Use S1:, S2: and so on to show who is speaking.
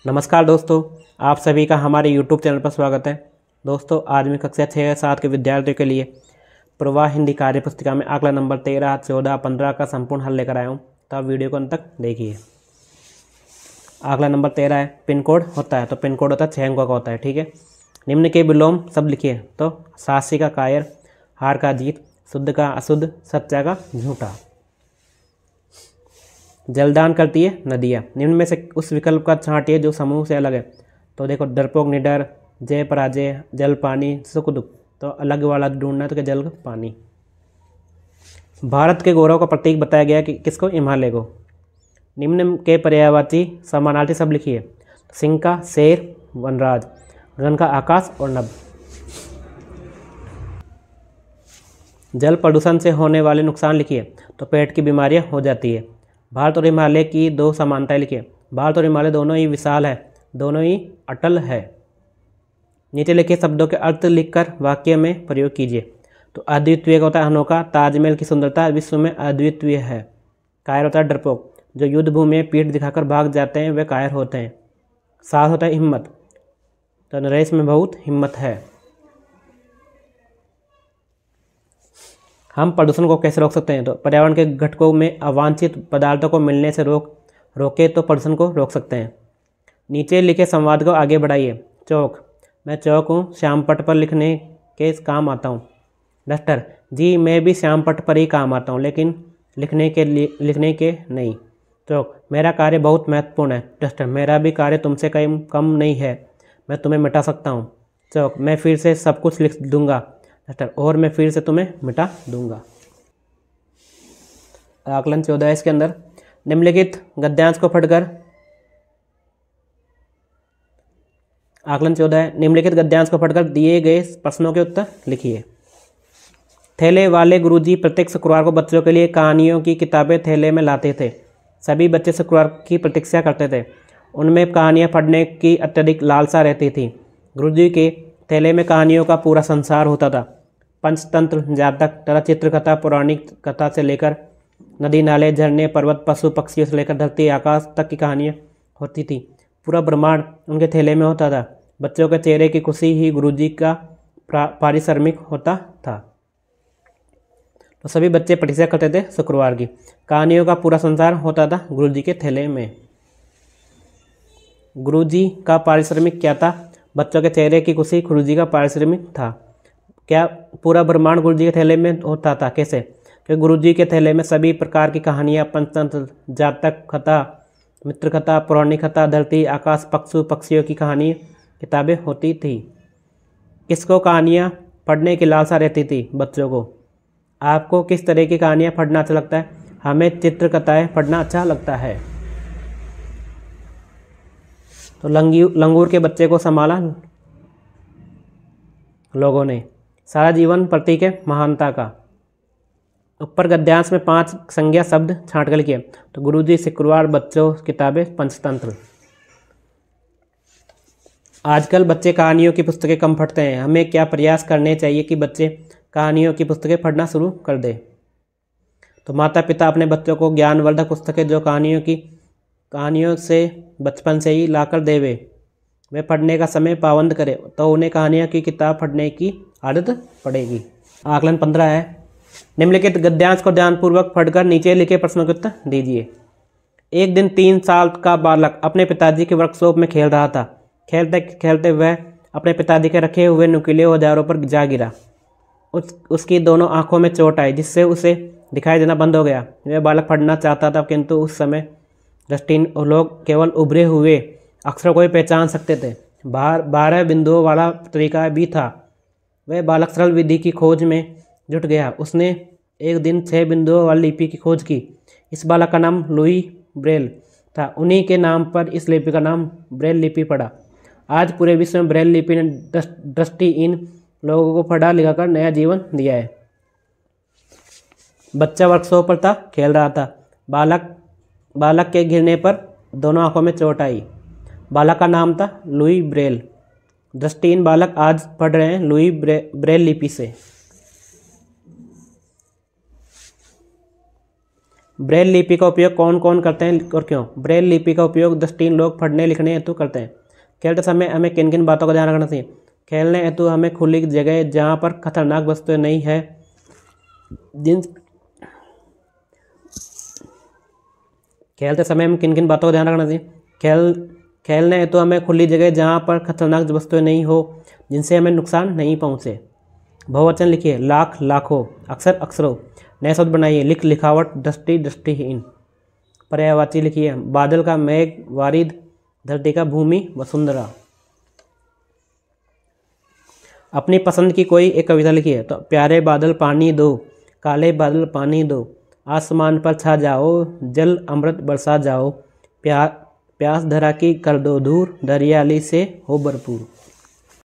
S1: नमस्कार दोस्तों, आप सभी का हमारे YouTube चैनल पर स्वागत है। दोस्तों, आज मैं कक्षा 6 या 7 के विद्यार्थियों के लिए प्रवाह हिंदी कार्य पुस्तिका में आंकड़ा नंबर 13, 14, 15 का संपूर्ण हल लेकर आया हूँ। तो आप वीडियो को अंत तक देखिए। आंकड़ा नंबर 13 है, पिन कोड होता है, तो पिन कोड होता है 6 अंकों का होता है। ठीक है, निम्न के विलोम शब्द लिखिए। तो साहसी का कायर, हार का जीत, शुद्ध का अशुद्ध, सच्चा का झूठा। जलदान करती है नदियाँ। निम्न में से उस विकल्प का छांटिए जो समूह से अलग है। तो देखो, डरपोक निडर, जय पराजय, जल पानी, सुख दुख। तो अलग वाला ढूंढना है, तो क्या जल पानी। भारत के गौरव का प्रतीक बताया गया कि किसको? हिमालय को। निम्न के पर्यायवाची समानार्थी शब्द लिखिए। सिंह का शेर, वनराज, गगन का आकाश और नभ। जल प्रदूषण से होने वाले नुकसान लिखिए। तो पेट की बीमारियां हो जाती है। भारत और हिमालय की दो समानताएं लिखिए। भारत और हिमालय दोनों ही विशाल है, दोनों ही अटल है। नीचे लिखे शब्दों के अर्थ लिखकर वाक्य में प्रयोग कीजिए। तो अद्वितीय का होता है अनोखा, ताजमहल की सुंदरता विश्व में अद्वितीय है। कायर होता है डरपोक, जो युद्ध भूमि में पीठ दिखाकर भाग जाते हैं वे कायर होते हैं। साहस होता है हिम्मत, तो नरेश में बहुत हिम्मत है। हम प्रदूषण को कैसे रोक सकते हैं? तो पर्यावरण के घटकों में अवांछित पदार्थों को मिलने से रोके तो प्रदूषण को रोक सकते हैं। नीचे लिखे संवाद को आगे बढ़ाइए। चौक, मैं चौक हूँ, श्याम पट पर लिखने के काम आता हूँ। डस्टर, जी मैं भी श्याम पट पर ही काम आता हूँ, लेकिन लिखने के नहीं। चौक, मेरा कार्य बहुत महत्वपूर्ण है। डस्टर, मेरा भी कार्य तुमसे कम नहीं है, मैं तुम्हें मिटा सकता हूँ। चौक, मैं फिर से सब कुछ लिख दूंगा। डस्टर, और मैं फिर से तुम्हें मिटा दूंगा। आकलन 14 इसके अंदर निम्नलिखित गद्यांश को पढ़कर आकलन 14 है, निम्नलिखित गद्यांश को पढ़कर दिए गए प्रश्नों के उत्तर लिखिए। थैले वाले गुरुजी प्रत्येक शुक्रवार को बच्चों के लिए कहानियों की किताबें थैले में लाते थे। सभी बच्चे शुक्रवार की प्रतीक्षा करते थे। उनमें कहानियाँ पढ़ने की अत्यधिक लालसा रहती थी। गुरुजी के थैले में कहानियों का पूरा संसार होता था। पंचतंत्र, जातक तथा चित्रकथा, पौराणिक कथा से लेकर नदी नाले, झरने, पर्वत, पशु पक्षियों से लेकर धरती आकाश तक की कहानियाँ होती थी। पूरा ब्रह्मांड उनके थैले में होता था। बच्चों के चेहरे की खुशी ही गुरुजी का पारिश्रमिक होता था। तो सभी बच्चे प्रतीक्षा करते थे शुक्रवार की। कहानियों का पूरा संसार होता था गुरुजी के थैले में। गुरुजी का पारिश्रमिक क्या था? बच्चों के चेहरे की खुशी गुरुजी का पारिश्रमिक था। क्या पूरा ब्रह्मांड गुरुजी के थैले में होता था? कैसे? क्योंकि गुरुजी के थैले में सभी प्रकार की कहानियाँ, पंचतंत्र, जातक कथा, मित्र कथा, पौराणिक कथा, धरती आकाश, पशु पक्षियों की कहानी किताबें होती थी। किसको कहानियाँ पढ़ने की लालसा रहती थी? बच्चों को। आपको किस तरह की कहानियाँ पढ़ना अच्छा लगता है? हमें चित्रकथाएँ पढ़ना अच्छा लगता है। तो लंगूर के बच्चे को संभाला लोगों ने। सारा जीवन प्रतीक है महानता का। ऊपर गद्यांश में 5 संज्ञा शब्द छांट कर लिखिए। तो गुरुजी, शुक्रवार, बच्चों, किताबें, पंचतंत्र। आजकल बच्चे कहानियों की पुस्तकें कम पढ़ते हैं। हमें क्या प्रयास करने चाहिए कि बच्चे कहानियों की पुस्तकें पढ़ना शुरू कर दें? तो माता पिता अपने बच्चों को ज्ञानवर्धक पुस्तकें जो कहानियों से बचपन से ही लाकर देवे, वे पढ़ने का समय पाबंद करें, तो उन्हें कहानियों की किताब पढ़ने की आदत पड़ेगी। आकलन 15 है, निम्नलिखित गद्यांश को ध्यानपूर्वक पढ़कर नीचे लिखे प्रश्नों के उत्तर दीजिए। एक दिन 3 साल का बालक अपने पिताजी के वर्कशॉप में खेल रहा था। खेलते खेलते वह अपने पिताजी के रखे हुए नुकीले औजारों पर जा गिरा। उसकी दोनों आंखों में चोट आई, जिससे उसे दिखाई देना बंद हो गया। वह बालक पढ़ना चाहता था, किंतु उस समय दृष्टिहीन लोग केवल उभरे हुए अक्षरों को ही पहचान सकते थे। 12 बिंदुओं वाला तरीका भी था। वह बालक सरल विधि की खोज में जुट गया। उसने एक दिन 6 बिंदुओं वाली लिपि की खोज की। इस बालक का नाम लुई ब्रेल था। उन्हीं के नाम पर इस लिपि का नाम ब्रेल लिपि पड़ा। आज पूरे विश्व में ब्रेल लिपि ने दृष्टिहीन लोगों को पढ़ा लिखा कर नया जीवन दिया है। बच्चा वर्कशॉप पर था, खेल रहा था। बालक के गिरने पर दोनों आंखों में चोट आई। बालक का नाम था लुई ब्रेल। दृष्टिहीन बालक आज पढ़ रहे हैं लुई ब्रेल लिपि से। ब्रेल लिपि का उपयोग कौन कौन करते हैं और क्यों? ब्रेल लिपि का उपयोग दृष्टिहीन लोग पढ़ने लिखने हेतु करते हैं। खेलते समय हमें किन किन बातों का ध्यान रखना चाहिए? खेलने हेतु हमें खुली जगह जहाँ पर खतरनाक वस्तुएं नहीं है जिन खेलते समय हमें किन किन बातों का ध्यान रखना चाहिए? खेलने हेतु हमें खुली जगह जहाँ पर खतरनाक वस्तुएं नहीं हो जिनसे हमें नुकसान नहीं पहुँचे। बहुवचन लिखिए, लाख लाखों, अक्षर अक्षरों। नए शब्द बनाइए, लिख लिखावट, दृष्टि दृष्टिहीन। पर्यायवाची लिखिए, बादल का मेघ वारिद, धरती का भूमि वसुंधरा। अपनी पसंद की कोई एक कविता लिखिए। तो प्यारे बादल पानी दो, काले बादल पानी दो, आसमान पर छा जाओ, जल अमृत बरसा जाओ, प्यास धरा की कर दो दूर, दरियाली से हो भरपूर।